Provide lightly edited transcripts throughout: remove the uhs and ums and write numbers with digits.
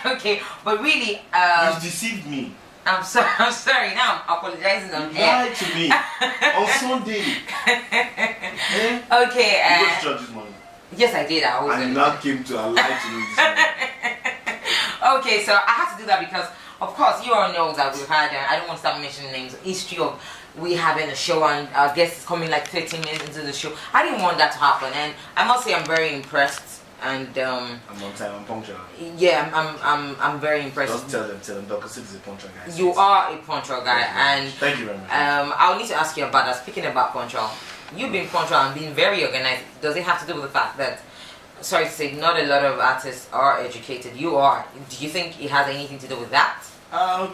Okay. But really, you deceived me. I'm sorry. I'm sorry. Now I'm apologizing on air. Lie to me on Sunday. Okay. You go to church this morning. Yes, I did. I always. And you now came to lie to me this morning. Okay, so I had to do that because, of course, you all know that we've had. I don't want to start mentioning names. History of we having a show and our guest is coming like 13 minutes into the show. I didn't want that to happen, and I must say I'm very impressed. And I'm on time. I'm punctual. Yeah, I'm very impressed. Just tell them. Dr. Sid is a punctual guy. You are a punctual guy, and thank you very much. I'll need to ask you about that. Speaking about punctual, you've been punctual and being very organized. Does it have to do with the fact that, sorry to say, not a lot of artists are educated? You are. Do you think it has anything to do with that? I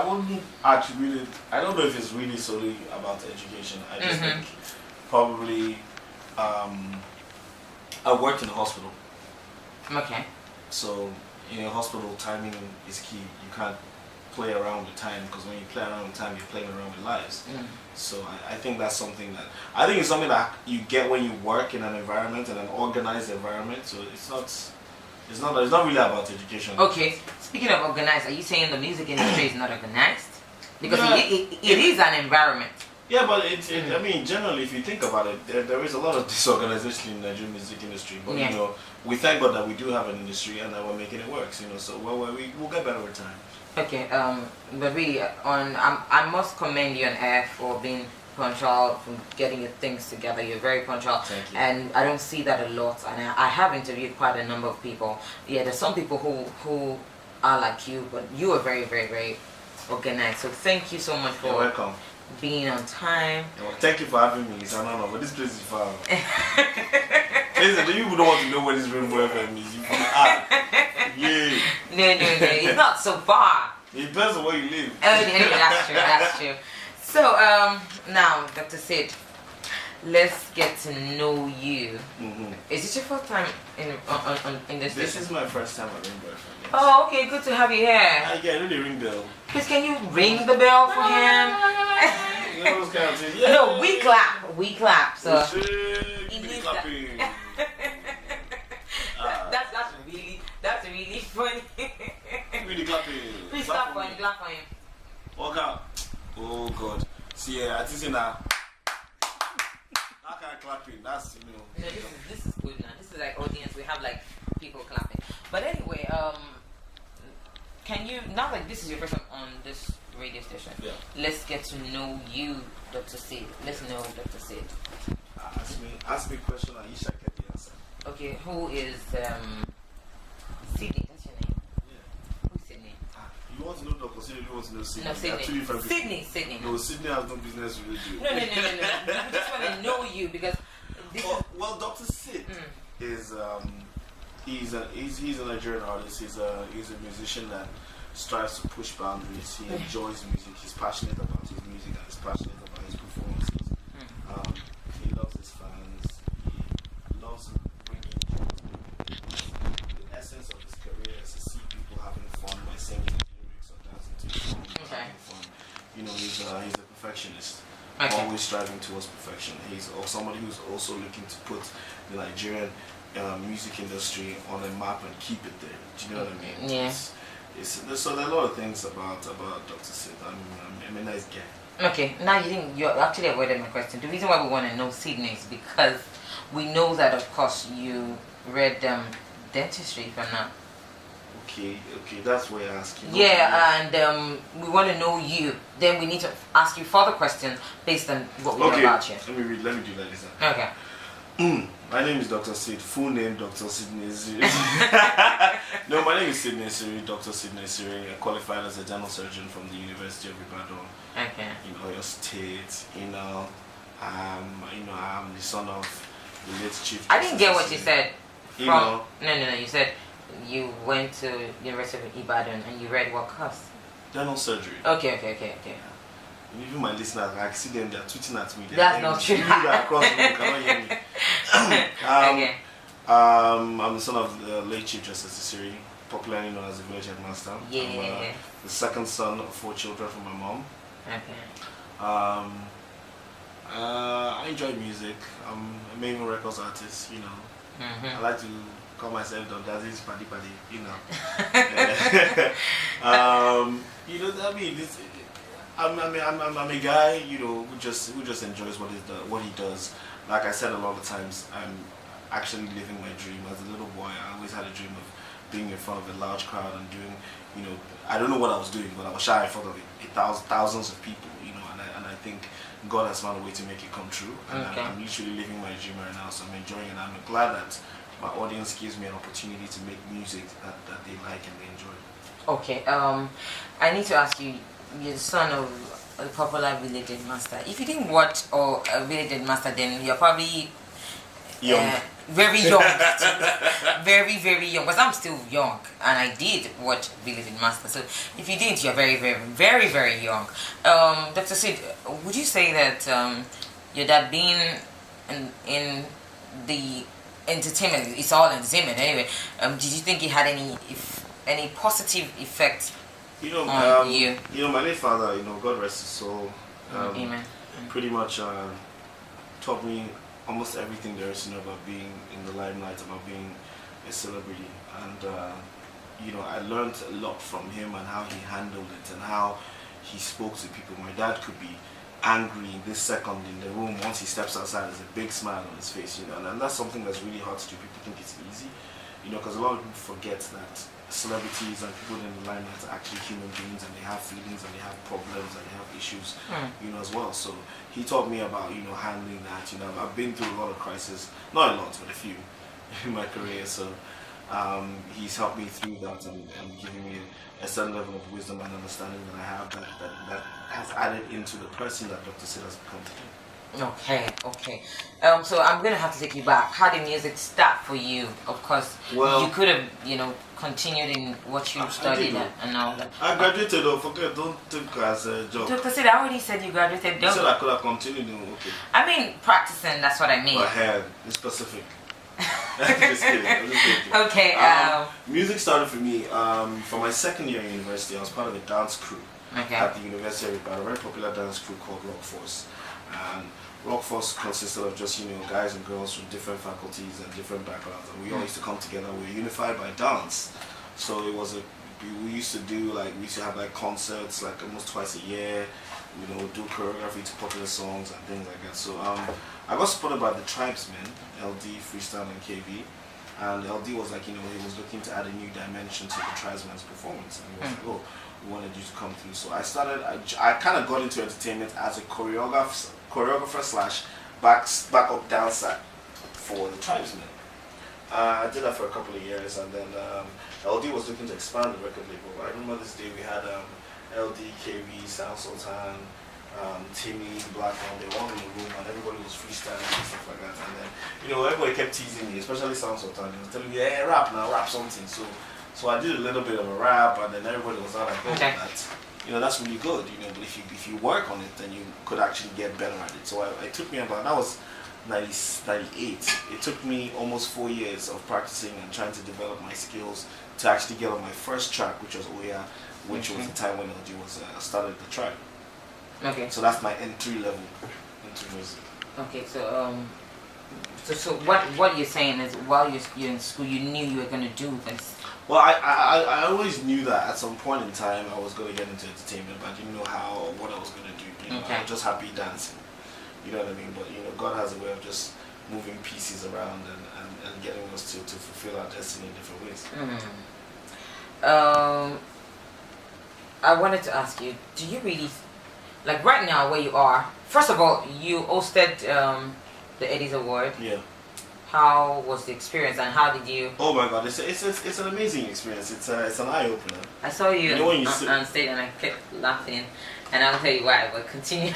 wouldn't attribute it. I don't know if it's really solely about education. I just think probably. I worked in a hospital. Okay. So in a hospital, timing is key. You can't play around with time, because when you play around with time, you're playing around with lives. So I think that's something that it's something that you get when you work in an environment, in an organized environment. So it's not really about education. Okay. Speaking of organized, are you saying the music industry is not organized? Because it is an environment. Yeah, but I mean, generally, if you think about it, there is a lot of disorganization in the Nigerian music industry. But you know, we thank God that we do have an industry and that we're making it work. You know, so we'll get better with time. Okay. But really, I must commend you on air for being punctual, for getting your things together. You're very punctual. Thank you. And I don't see that a lot. And I have interviewed quite a number of people. Yeah, there's some people who are like you, but you are very, very, very organized. So thank you so much for. You're welcome. Being on time. Well, thank you for having me. It's an honor, but this place is far. Listen, you don't want to know where this Rainbow FM is. Yeah. No, it's not so far. It depends on where you live. Anyway, that's true. So, now, Dr. Sid, let's get to know you. Is this your first time in this? This is my first time at Rainbow FM. Yes. Oh, okay, good to have you here. I know the ring bell. Please, can you ring the bell for him? You know those kind of things? Yeah. No, we clap. So clapping. That's really funny. Really clapping. Please clap for him. Walk out. Oh God. See, I think now. That kind of clapping. That's No, this is good now. This is like audience. We have like people clapping. But anyway, can you, now that this is your first time on this radio station, let's get to know you, Dr. Sid. Let's know Dr. Sid. Ask me a question and you shall get the answer. Okay, who is Sydney? That's your name? Yeah. Who's Sydney? You want to know Dr. Sid, you want to know Sydney? No, Sydney. Two different people. Sydney. No, Sydney has no business with you. No. We just want to know you because this well, Dr. Sid is he's a Nigerian artist. He's a musician that strives to push boundaries. He enjoys music. He's passionate about his music and he's passionate about his performances. He loves his fans. He loves bringing joy to people. The essence of his career is to see people having fun by singing his lyrics or dancing to his songs. Having fun. You know, he's a perfectionist. Always striving towards perfection. He's somebody who's also looking to put the Nigerian music industry on a map and keep it there. Do you know what I mean? Yeah. So there are a lot of things about Dr. Sid. I'm a nice guy. Okay, now you actually avoided my question. The reason why we want to know Sydney is because we know that, of course, you read dentistry, if I'm not. Okay, that's what you're asking. Yeah, and we want to know you. Then we need to ask you further questions based on what we know about you. Let me do like this. Okay. My name is Dr. Sid. Full name Dr. Sidney Siri. No, my name is Sidney Siri. Dr. Sidney Siri. I qualified as a dental surgeon from the University of Ibadan. Okay. In Oyo State. I'm the son of the late chief. I didn't get what you said. No. You said you went to University of Ibadan and you read what course? Dental surgery. Okay. Even my listeners, I see them, they're tweeting at me. That's not true. Across the room, cannot hear me. Okay. I'm the son of the late Chief Justice Siri, popularly known as the village headmaster. Yeah. I'm the second son of 4 children from my mom. Okay. I enjoy music. I'm a main records artist, I like to call myself Don Dazzy's paddy, you know. You know, I mean, I'm a guy, you know, who just enjoys what he does. Like I said a lot of times, I'm actually living my dream. As a little boy, I always had a dream of being in front of a large crowd and doing, you know, I don't know what I was doing, but I was shy in front of thousands of people, you know, and I think God has found a way to make it come true. And I'm literally living my dream right now, so I'm enjoying it. And I'm glad that my audience gives me an opportunity to make music that they like and they enjoy. Okay, I need to ask you, you're the son of a popular village master. If you didn't watch or a village master, then you're probably young. Very young. Very, very young. Because I'm still young and I did watch Village Master. So if you didn't, you're very, very, very, very young. Dr. Sid, would you say that your dad being in the entertainment, it's all entertainment anyway, did you think it had any positive effect on you? You know, my late father, you know, God rest his soul, Amen. pretty much taught me almost everything there is to know about being in the limelight, about being a celebrity. And you know, I learned a lot from him and how he handled it and how he spoke to people. My dad could be angry this second in the room. Once he steps outside, there's a big smile on his face, you know, and that's something that's really hard to do. People think it's easy, you know, because a lot of people forget that celebrities and people in the limelight are actually human beings, and they have feelings and they have problems and they have issues, you know, as well. So he taught me about, you know, handling that. You know, I've been through a lot of crises, not a lot, but a few in my career. So he's helped me through that and giving me a certain level of wisdom and understanding that I have that has added into the person that Dr. Sid has become today. Okay. So I'm gonna have to take you back. How did music start for you? Of course, well, you could have, you know, continued in what you studied and all that. I graduated though. Forget, don't take as a job. Dr. Sid, I already said you graduated. You said I could have continued. Okay. I mean, practicing. That's what I mean. I had. It's specific. Just kidding. I'm just kidding. Okay. Music started for me for my second year in university. I was part of a dance crew at the University of Ibadan, a very popular dance crew called Rock Force. And Rock Force consisted of just, you know, guys and girls from different faculties and different backgrounds, and we all used to come together. We were unified by dance. So it was we used to have like concerts like almost twice a year. You know, do choreography to popular songs and things like that. So I got supported by the Tribesmen, LD, Freestyle, and KB. And LD was like, you know, he was looking to add a new dimension to the Tribesmen's performance, and he was like, oh, we wanted you to come through. So I kind of got into entertainment as a choreographer slash backup dancer for the Tribesmen. I did that for a couple of years, and then LD was looking to expand the record label. I remember this day we had LD, KB, Sound Sultan, Timmy, Blackman, they were all in the room and everybody was freestyling and stuff like that. And then, you know, everybody kept teasing me, especially Sound Sultan. They was telling me, hey, rap something. So I did a little bit of a rap, and then everybody was all like, oh, that's really good, you know, but if you work on it, then you could actually get better at it. So it took me about, that was 98. It took me almost 4 years of practicing and trying to develop my skills to actually get on my first track, which was Oya, which was the time when LG was started the tribe. Okay. So that's my entry level into music. Okay, so what you're saying is while you're in school, you knew you were going to do this. Well, I always knew that at some point in time I was going to get into entertainment, but I didn't know how or what I was going to do. You know, I was just happy dancing. You know what I mean? But you know, God has a way of just moving pieces around and getting us to fulfill our destiny in different ways. I wanted to ask you, do you really, like right now where you are, first of all, you hosted the Eddies Award. Yeah. How was the experience and how did you? Oh my God, it's an amazing experience. It's an eye opener. I saw you, on stage and I kept laughing, and I'll tell you why. But continue.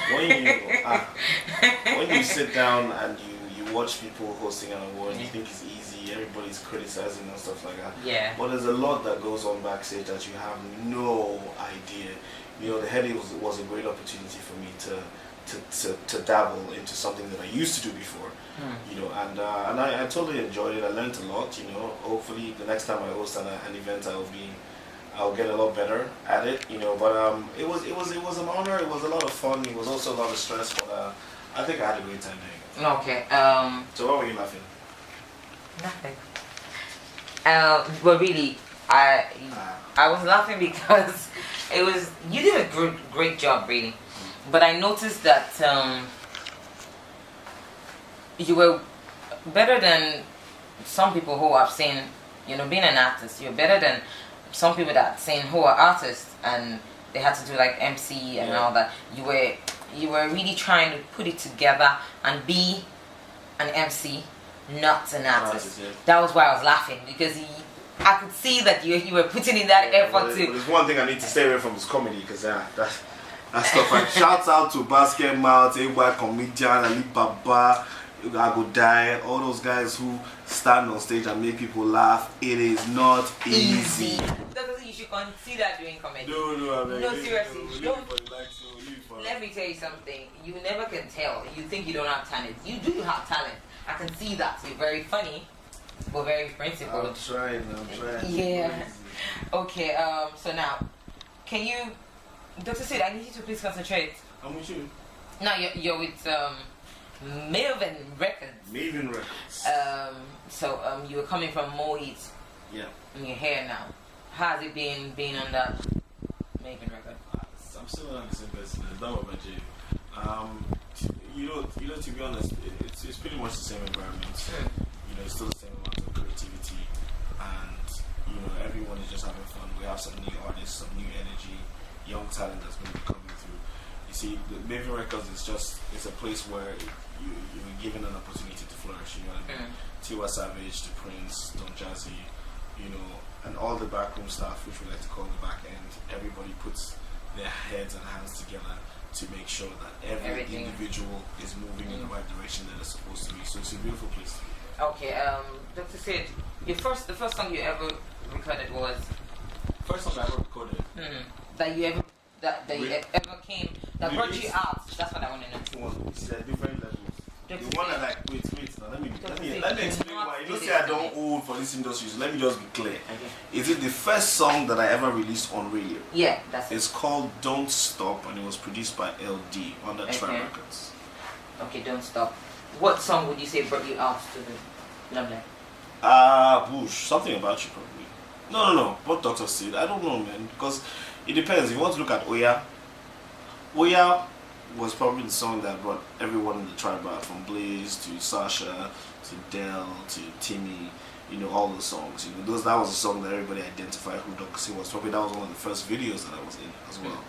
When you sit down and you watch people hosting an award, you think it's easy. Everybody's criticizing and stuff like that. Yeah. But there's a lot that goes on backstage that you have no idea. You know, the Heady was a great opportunity for me to dabble into something that I used to do before. You know, and I totally enjoyed it. I learned a lot. You know, hopefully the next time I host an event, I'll get a lot better at it. You know, but it was an honor. It was a lot of fun. It was also a lot of stress, but I think I had a great time doing it. Okay. So why were you laughing? Nothing. But really, I was laughing because it was you did a great job, really. But I noticed that you were better than some people who I've seen. You know, being an artist, you're better than some people that I've seen who are artists and they had to do like MC and all that. You were really trying to put it together and be an MC, not an artist. That was why I was laughing because I could see that you were putting in that effort too. There's one thing I need to stay away from is comedy because that stuff. Like shouts out to Basket Mouth, A-White Comedian, Ali Baba, I Go Die, all those guys who stand on stage and make people laugh. It is not easy. You should consider doing comedy. No, seriously. Let me tell you something. You never can tell. You think you don't have talent. You do have talent. I can see that. You're very funny, but very principled. I'm trying. Yeah. Okay. So now, can you, Dr. Sid? I need you to please concentrate. I'm with you. No, you're with Maven Records. So you were coming from Mohit. Yeah. In your hair now. How's it been being on that Maven Record? I'm still not the same person. It's not about you. To be honest, it's pretty much the same environment. You know, it's still the same amount of creativity, and everyone is just having fun. We have some new artists, some new energy, young talent that's going to be coming through. You see, the Maven Records it's a place where you're given an opportunity to flourish. You know what I mean? Tiwa Savage, The Prince, Don Jazzy, and all the backroom staff, which we like to call the back end. Everybody puts their heads and hands together to make sure that every individual is moving in the right direction that it's supposed to be. So it's a beautiful place to be. Okay, Dr. Sid, the first song you ever recorded was? First song I ever recorded. That you ever came, that brought you out. That's what I want to know. It's at different levels. Dr. The one that wait now, let me explain why. You don't say I don't own for this industry, so let me just be clear. Okay. Is it the first song that I ever released on radio? Yeah, that's it. It's called Don't Stop and it was produced by LD on the Tribe Records. Okay, Don't Stop. What song would you say brought you out to the limelight? Bush, Something About You probably. No. What Dr. Sid? I don't know, man, because it depends. If you want to look at Oya was probably the song that brought everyone in the tribe out, from Blaze to Sasha to Dell to Timmy, all those songs. That was a song that everybody identified who Dr. Sid was. Probably that was one of the first videos that I was in as well.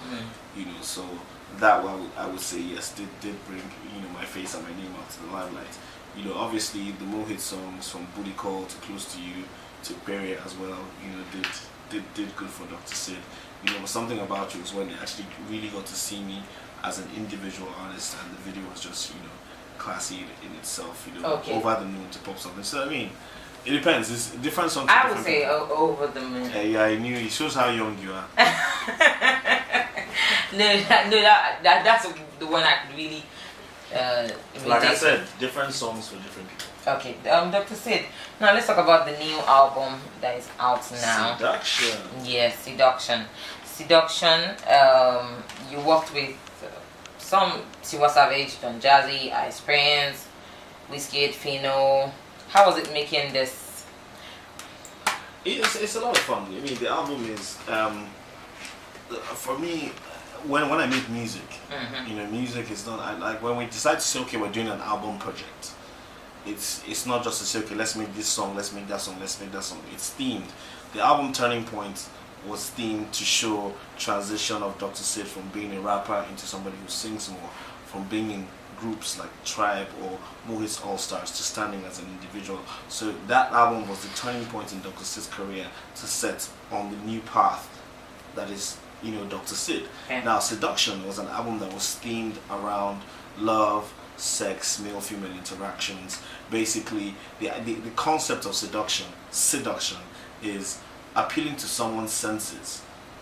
So that one I would say yes, did bring my face and my name out to the limelight. Obviously the Mohit songs from Booty Call to Close to You to Perry as well, did good for Dr. Sid. Something About You was when they actually really got to see me as an individual artist, and the video was just classy in itself. Over the moon to pop something. So I mean, it depends. It's different songs. I would say Over the Moon. Yeah, I knew. It shows how young you are. That's the one I could really. Like I said, different songs for different people. Okay, Dr. Sid. Now let's talk about the new album that is out now. Seduction. Yes, Seduction. You worked with some Tiwa Savage, Don Jazzy, Ice Prince, Wizkid, Fino. How was it making this? It's a lot of fun. I mean, the album is for me. When I make music, music is not like when we decide to say, okay, we're doing an album project. It's not just to say, okay, let's make this song, let's make that song, let's make that song. It's themed. The album Turning Point was themed to show transition of Dr. Sid from being a rapper into somebody who sings more, from being in groups like Tribe or Mohit's All Stars to standing as an individual. So that album was the turning point in Dr. Sid's career to set on the new path that is, Dr. Sid. Okay. Now, Seduction was an album that was themed around love, sex, male-female interactions. Basically, the concept of seduction is appealing to someone's senses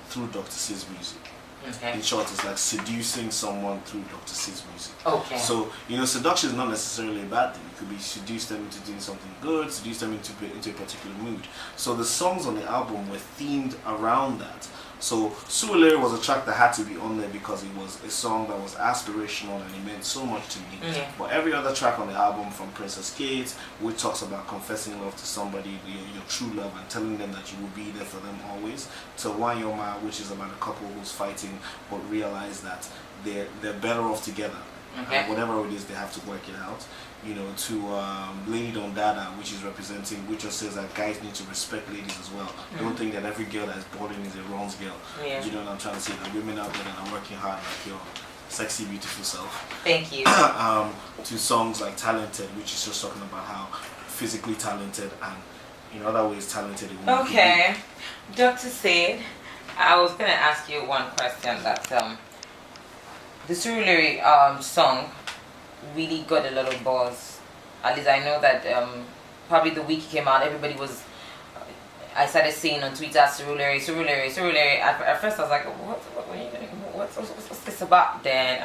through Dr. Sid's music. Okay. In short, it's like seducing someone through Dr. Sid's music. Okay. So, seduction is not necessarily a bad thing. It could be seduce them into doing something good, seduce them into a particular mood. So the songs on the album were themed around that. So Surulere was a track that had to be on there because it was a song that was aspirational and it meant so much to me. But every other track on the album, from Princess Kate, which talks about confessing love to somebody, your true love, and telling them that you will be there for them always, to Wanyoma, which is about a couple who's fighting but realize that they're better off together. Whatever it is, they have to work it out. You know, to Lady Don Dada, which is representing, which just says that guys need to respect ladies as well. Don't think that every girl that is born in is a Ron's girl. You know what I'm trying to say? That women out there that are working hard like your sexy, beautiful self. Thank you. To songs like Talented, which is just talking about how physically talented and in other ways talented. Okay, Dr. Sid, I was going to ask you one question that the Surulere song really got a lot of buzz. At least I know that probably the week it came out, everybody was. I started seeing on Twitter, Surulere. At first, I was like, what's this about? Then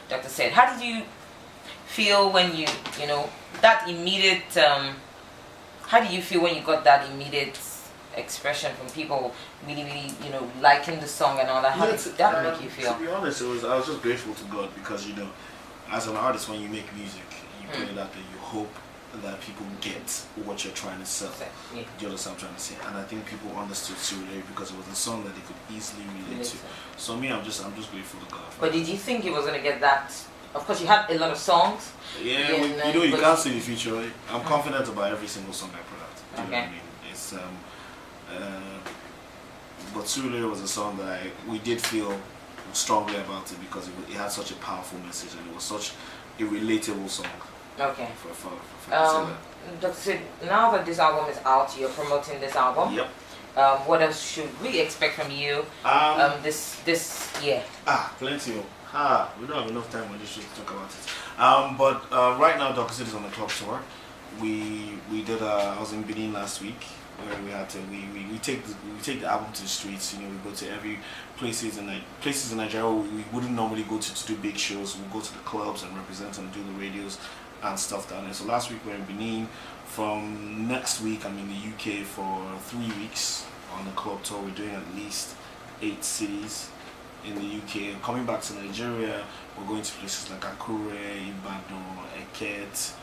Dr. Sid, how did you feel when you know that immediate? How did you feel when you got that immediate expression from people really liking the song and all that? How did that make you feel? To be honest, I was just grateful to God because as an artist, when you make music, you put it out there, you hope that people get what you're trying to sell. Do you understand what I'm trying to say? And I think people understood Surulere because it was a song that they could easily relate to. So me, I'm just grateful to God. But did you think it was gonna get that? Of course, you had a lot of songs. Yeah, you can't see the future. Right? I'm confident about every single song I put out. You know what I mean? It's but Surulere was a song that we did feel strongly about it because it had such a powerful message and it was such a relatable song. Okay. For Dr. Sid, now that this album is out, you're promoting this album. Yep. What else should we expect from you this year? Plenty of. We don't have enough time on this show to talk about it. But right now, Dr. Sid is on the club tour. We did. I was in Benin last week, where we had to. We take the album to the streets. We go to every places in Nigeria we wouldn't normally go to do big shows. We'll go to the clubs and represent and do the radios and stuff down there. So last week we were in Benin. From next week I'm in the UK for 3 weeks on the club tour. We're doing at least 8 cities in the UK. Coming back to Nigeria, we're going to places like Akure, Ibadan, Eket,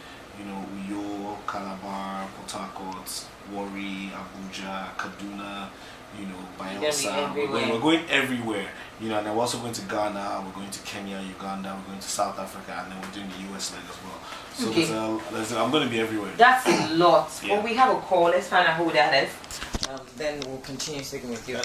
Uyo, Calabar, Port Harcourt, Warri, Abuja, Kaduna, Bayelsa. We're going everywhere. And then we're also going to Ghana, we're going to Kenya, Uganda, we're going to South Africa, and then we're doing the US leg as well. So I'm going to be everywhere. That's a lot. Yeah. Well, we have a call. Let's find out who that is. Then we'll continue speaking with you.